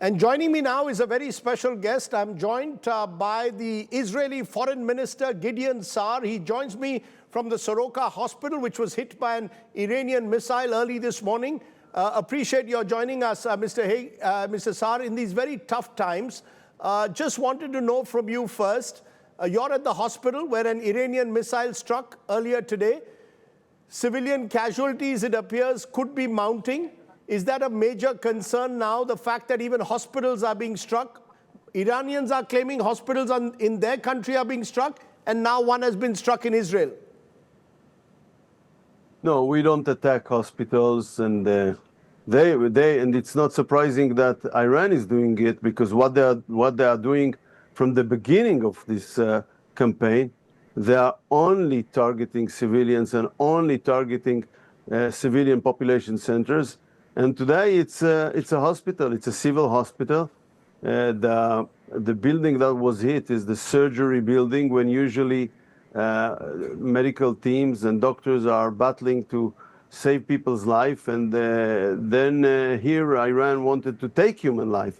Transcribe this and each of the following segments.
And joining me now is a very special guest. I'm joined by the Israeli Foreign Minister Gideon Saar. He joins me from the Soroka Hospital, which was hit by an Iranian missile early this morning. Appreciate your joining us, Mr. Saar, in these very tough times. Just wanted to know from you first, you're at the hospital where an Iranian missile struck earlier today. Civilian casualties, it appears, could be mounting. Is that a major concern now, the fact that even hospitals are being struck? Iranians are claiming hospitals in their country are being struck, and now one has been struck in Israel. No, we don't attack hospitals, and and it's not surprising that Iran is doing it, because what they are doing from the beginning of this campaign, they are only targeting civilians and only targeting civilian population centers. And today it's a hospital, it's a civil hospital. The building that was hit is the surgery building, when usually medical teams and doctors are battling to save people's life. And then here Iran wanted to take human life.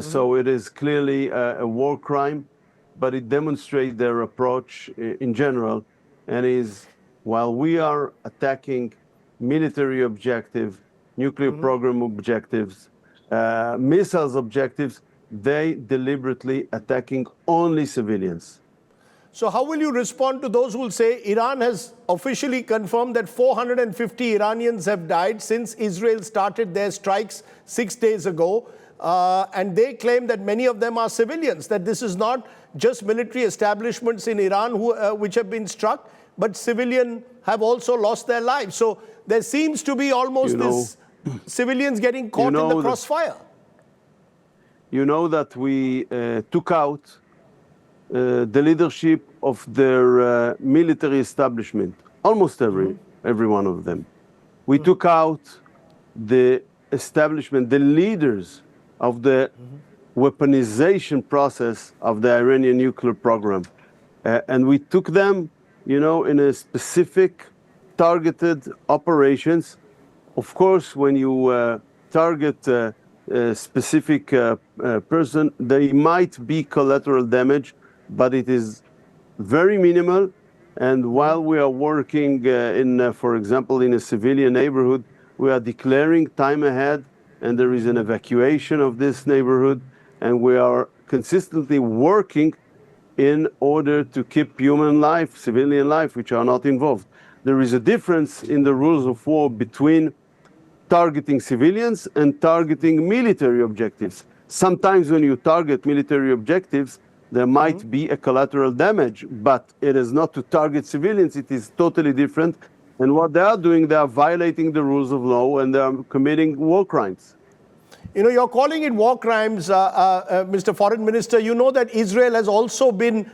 So it is clearly a war crime, but it demonstrates their approach in general, and is, while we are attacking military objectives, nuclear program objectives, missiles objectives, they deliberately attacking only civilians. So how will you respond to those who will say Iran has officially confirmed that 450 Iranians have died since Israel started their strikes 6 days ago, and they claim that many of them are civilians, that this is not just military establishments in Iran which have been struck, but civilians have also lost their lives. So there seems to be almost this civilians getting caught in the crossfire. You know that we took out the leadership of their military establishment, almost every one of them. We took out the establishment, the leaders of the weaponization process of the Iranian nuclear program. And we took them, in a specific targeted operations. Of course, when you target a specific person, there might be collateral damage, but it is very minimal. And while we are working for example, in a civilian neighborhood, we are declaring time ahead, and there is an evacuation of this neighborhood, and we are consistently working in order to keep human life, civilian life, which are not involved. There is a difference in the rules of war between targeting civilians and targeting military objectives. Sometimes when you target military objectives, there might be a collateral damage, but it is not to target civilians. It is totally different. And what they are doing, they are violating the rules of law, and they are committing war crimes. You're calling it war crimes, Mr. Foreign Minister. You know that Israel has also been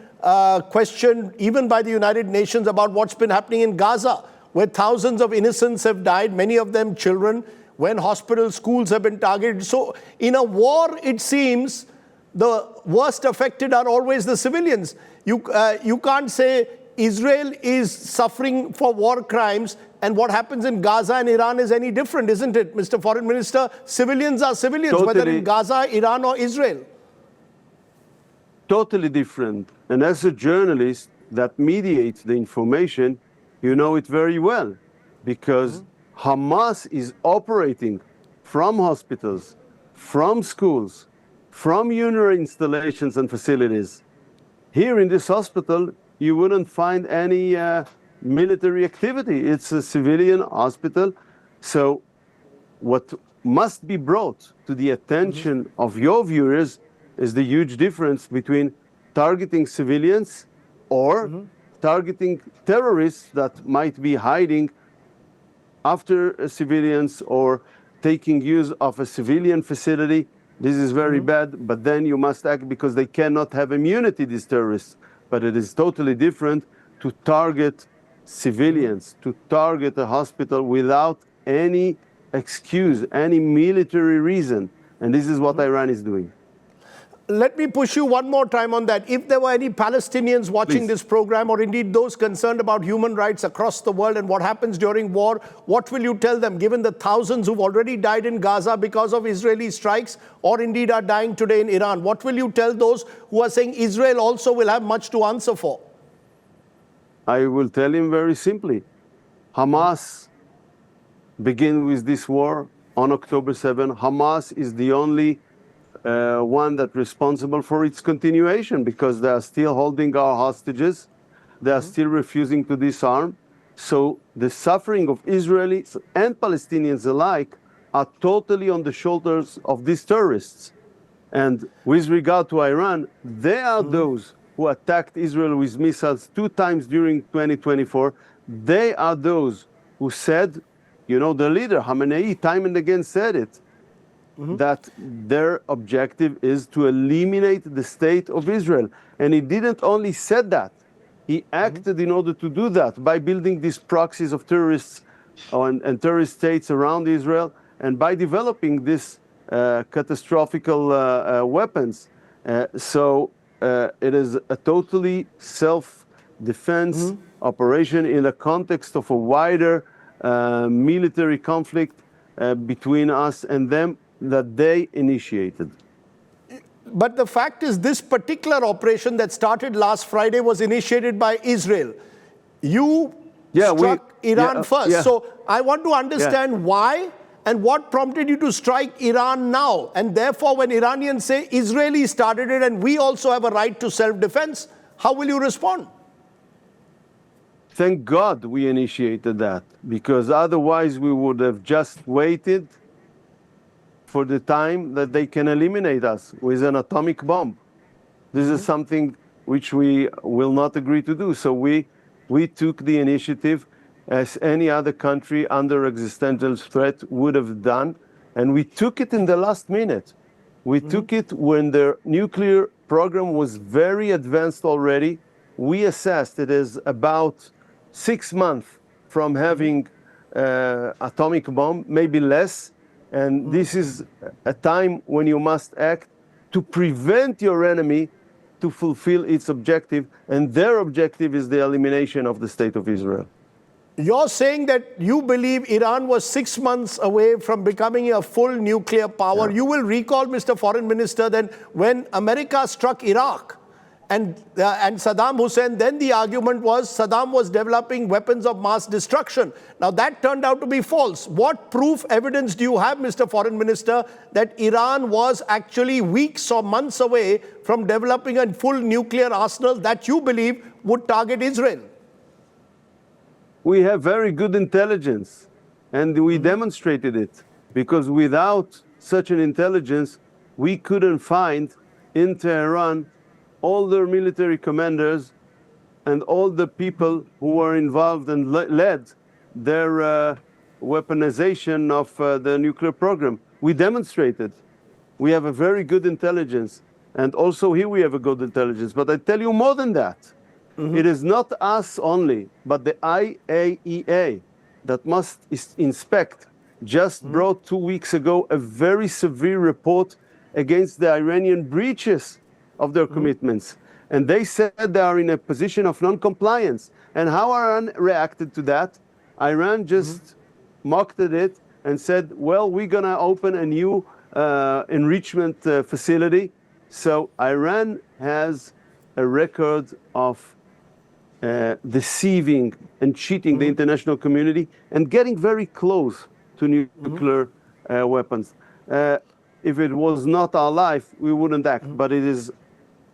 questioned, even by the United Nations, about what's been happening in Gaza, where thousands of innocents have died, many of them children, when hospitals, schools have been targeted. So in a war, it seems the worst affected are always the civilians. You can't say Israel is suffering for war crimes and what happens in Gaza and Iran is any different, isn't it, Mr. Foreign Minister? Civilians are civilians, totally, whether in Gaza, Iran or Israel. Totally different. And as a journalist that mediates the information, you know it very well, because Hamas is operating from hospitals, from schools, from UNRWA installations and facilities. Here in this hospital, you wouldn't find any military activity. It's a civilian hospital. So what must be brought to the attention of your viewers is the huge difference between targeting civilians or targeting terrorists that might be hiding after civilians or taking use of a civilian facility. This is very bad, but then you must act because they cannot have immunity, these terrorists. But it is totally different to target civilians, to target a hospital without any excuse, any military reason. And this is what Iran is doing. let me push you one more time on that. If there were any Palestinians watching this program, or indeed those concerned about human rights across the world and what happens during war, what will you tell them, given the thousands who've already died in Gaza because of Israeli strikes, or indeed are dying today in Iran? What will you tell those who are saying Israel also will have much to answer for? I will tell him very simply. Hamas began with this war on October 7. Hamas is the only one that's responsible for its continuation, because they are still holding our hostages. They are still refusing to disarm. So the suffering of Israelis and Palestinians alike are totally on the shoulders of these terrorists. And with regard to Iran, they are those who attacked Israel with missiles 2 times during 2024. They are those who said, you know, the leader, Khamenei, time and again said it, that their objective is to eliminate the state of Israel. And he didn't only said that, he acted in order to do that by building these proxies of terrorists and terrorist states around Israel, and by developing these catastrophical weapons. So it is a totally self-defense operation in the context of a wider military conflict between us and them that they initiated. But the fact is, this particular operation that started last Friday was initiated by Israel. You struck Iran first. So I want to understand why and what prompted you to strike Iran now. And therefore, when Iranians say Israelis started it and we also have a right to self-defense, how will you respond? Thank God we initiated that, because otherwise we would have just waited for the time that they can eliminate us with an atomic bomb. This is something which we will not agree to do. So we took the initiative as any other country under existential threat would have done, and we took it in the last minute. We took it when their nuclear program was very advanced already. We assessed it as about 6 months from having atomic bomb, maybe less. And this is a time when you must act to prevent your enemy to fulfill its objective. And their objective is the elimination of the state of Israel. You're saying that you believe Iran was 6 months away from becoming a full nuclear power. You will recall, Mr. Foreign Minister, that when America struck Iraq, and Saddam Hussein, then the argument was Saddam was developing weapons of mass destruction. Now that turned out to be false. What proof, evidence do you have, Mr. Foreign Minister, that Iran was actually weeks or months away from developing a full nuclear arsenal that you believe would target Israel? We have very good intelligence, and we demonstrated it, because without such an intelligence, we couldn't find in Tehran all their military commanders and all the people who were involved and led their weaponization of the nuclear program. We demonstrated. We have a very good intelligence. And also here we have a good intelligence. But I tell you more than that. It is not us only, but the IAEA that must inspect just brought 2 weeks ago a very severe report against the Iranian breaches of their commitments. And they said they are in a position of non-compliance. And how Iran reacted to that? Iran just mocked at it and said, well, we're going to open a new enrichment facility. So Iran has a record of deceiving and cheating the international community and getting very close to nuclear weapons. If it was not our life, we wouldn't act, but it is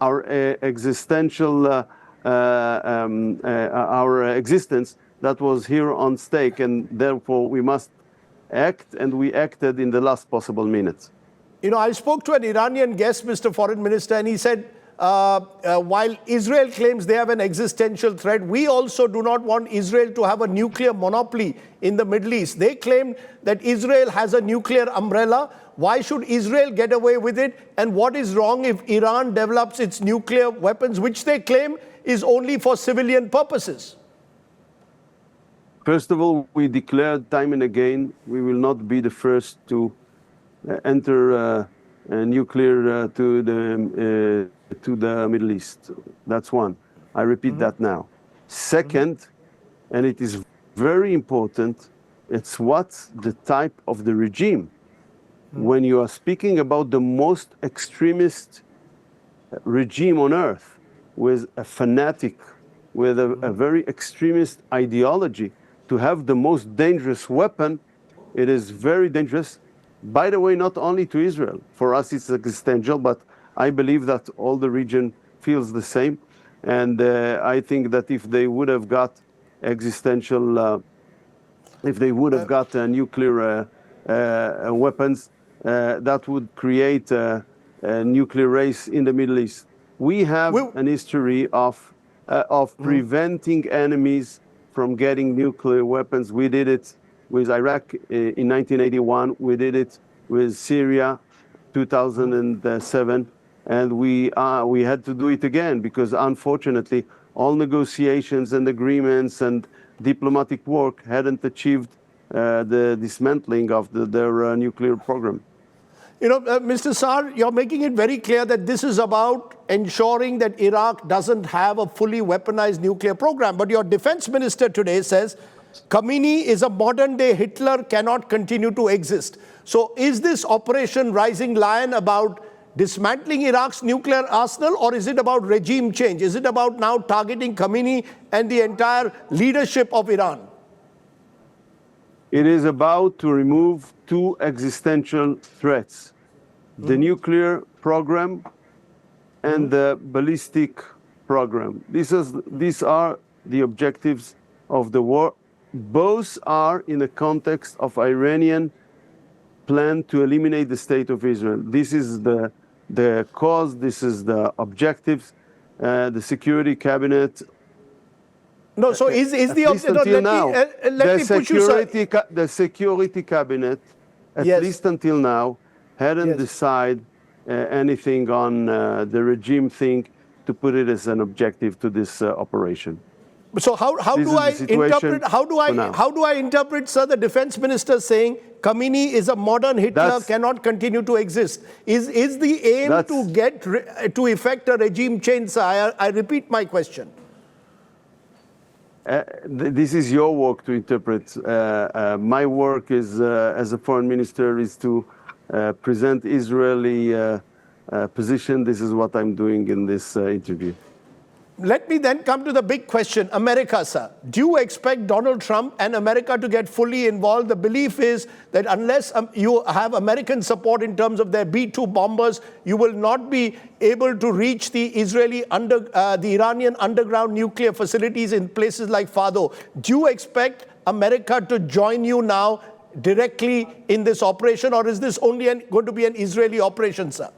our existential, our existence that was here on stake, and therefore we must act, and we acted in the last possible minutes. You know, I spoke to an Iranian guest, Mr. Foreign Minister, and he said, while Israel claims they have an existential threat, we also do not want Israel to have a nuclear monopoly in the Middle East. They claim that Israel has a nuclear umbrella. Why should Israel get away with it? And what is wrong if Iran develops its nuclear weapons, which they claim is only for civilian purposes? First of all, we declared time and again we will not be the first to enter nuclear to the Middle East. That's one. I repeat that now. Second, and it is very important, it's what's the type of the regime. When you are speaking about the most extremist regime on earth, with a fanatic, with a very extremist ideology, to have the most dangerous weapon, it is very dangerous. By the way, not only to Israel. For us, it's existential, but I believe that all the region feels the same. And I think that if they would have got existential, if they would have got nuclear weapons, that would create a nuclear race in the Middle East. We have an history of preventing enemies from getting nuclear weapons. We did it with Iraq in 1981. We did it with Syria 2007. And we had to do it again because, unfortunately, all negotiations and agreements and diplomatic work hadn't achieved the dismantling of their nuclear program. You know, Mr. Saar, you're making it very clear that this is about ensuring that Iraq doesn't have a fully weaponized nuclear program. But your defense minister today says Khamenei is a modern-day Hitler, cannot continue to exist. So is this Operation Rising Lion about dismantling Iraq's nuclear arsenal, or is it about regime change? Is it about now targeting Khamenei and the entire leadership of Iran? It is about to remove two existential threats, the nuclear program and the ballistic program. These are the objectives of the war. Both are in the context of Iranian plan to eliminate the state of Israel. This is the cause, this is the objectives. The Security Cabinet. No, so is the objective now? Let me push you, sir. The Security Cabinet, at least until now, hadn't decided anything on the regime thing to put it as an objective to this operation. So how do I interpret, sir, the defense minister saying Khamenei is a modern Hitler, cannot continue to exist? Is the aim to get to effect a regime change, sir? I repeat my question. This is your work to interpret. My work is, as a foreign minister, is to present Israeli position. This is what I'm doing in this interview. Let me then come to the big question. America, sir. Do you expect Donald Trump and America to get fully involved? The belief is that unless you have American support in terms of their B-2 bombers, you will not be able to reach the the Iranian underground nuclear facilities in places like Fordo. Do you expect America to join you now directly in this operation, or is this only going to be an Israeli operation, sir?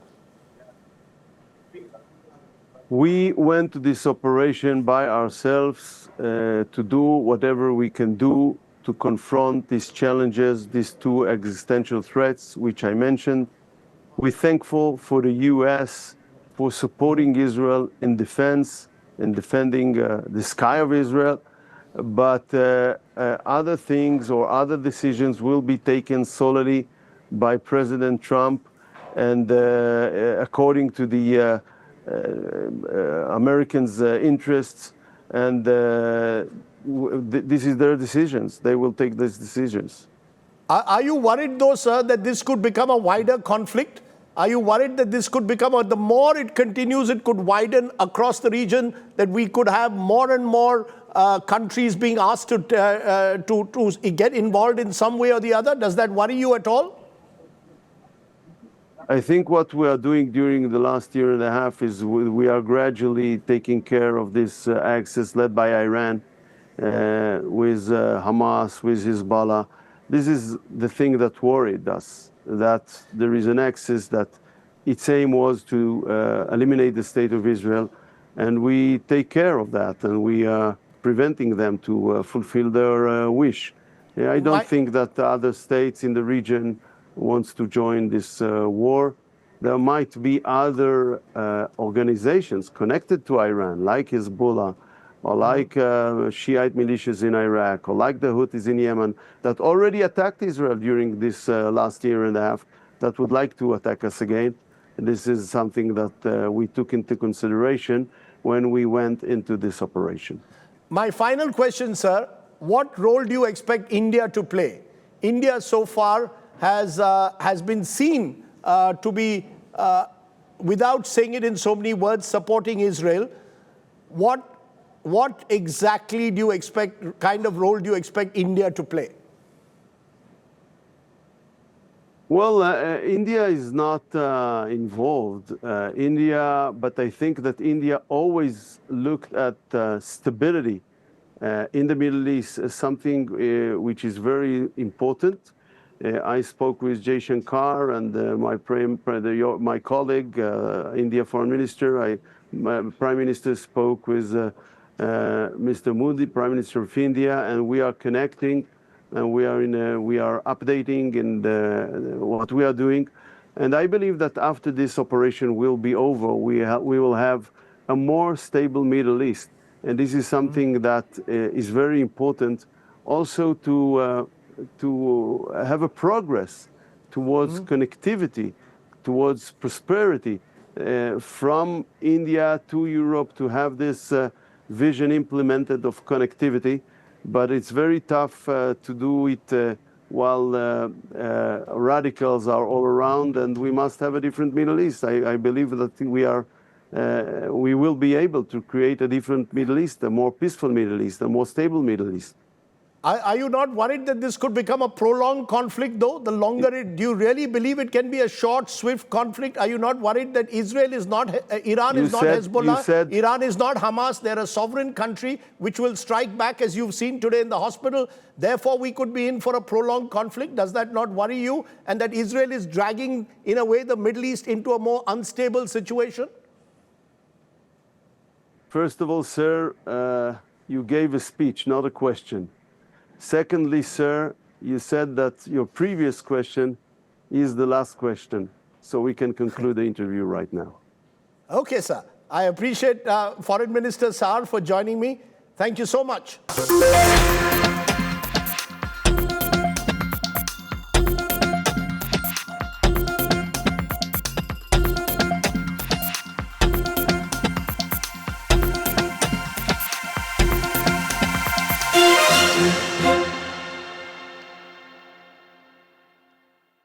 We went to this operation by ourselves to do whatever we can do to confront these challenges, these two existential threats, which I mentioned. We're thankful for the U.S. for supporting Israel in defense and defending the sky of Israel. But other things or other decisions will be taken solely by President Trump and according to the Americans' interests, and this is their decisions. They will take these decisions. Are you worried, though, sir, that this could become a wider conflict? Are you worried that this could become, the more it continues, it could widen across the region, that we could have more and more countries being asked to get involved in some way or the other? Does that worry you at all? I think what we are doing during the last year and a half is we are gradually taking care of this axis led by Iran with Hamas, with Hezbollah. This is the thing that worried us, that there is an axis that its aim was to eliminate the state of Israel, and we take care of that, and we are preventing them to fulfill their wish. I don't think that the other states in the region wants to join this war. There might be other organizations connected to Iran, like Hezbollah, or like Shiite militias in Iraq, or like the Houthis in Yemen, that already attacked Israel during this last year and a half. that would like to attack us again. And this is something that we took into consideration when we went into this operation. My final question, sir, what role do you expect India to play? India so far has been seen to be, without saying it in so many words, supporting Israel. What exactly do you expect, kind of role do you expect India to play? Well, India is not involved. But I think that India always looked at stability in the Middle East as something which is very important. I spoke with Jay Shankar and my colleague, India Foreign Minister. My Prime Minister spoke with Mr. Modi, Prime Minister of India, and we are connecting. And we are updating in what we are doing, and I believe that after this operation will be over, we will have a more stable Middle East, and this is something that is very important, also to have a progress towards connectivity, towards prosperity, from India to Europe, to have this vision implemented of connectivity. But it's very tough to do it while radicals are all around, and we must have a different Middle East. I believe that we will be able to create a different Middle East, a more peaceful Middle East, a more stable Middle East. Are you not worried that this could become a prolonged conflict, though? The longer do you really believe it can be a short, swift conflict? Are you not worried that Israel is not, Iran is not Hezbollah, Iran is not Hamas? They're a sovereign country which will strike back, as you've seen today in the hospital. Therefore, we could be in for a prolonged conflict. Does that not worry you? And that Israel is dragging, in a way, the Middle East into a more unstable situation? First of all, sir, you gave a speech, not a question. Secondly, sir, you said that your previous question is the last question, so we can conclude the interview right now. Okay, sir. I appreciate Foreign Minister Saar for joining me. Thank you so much.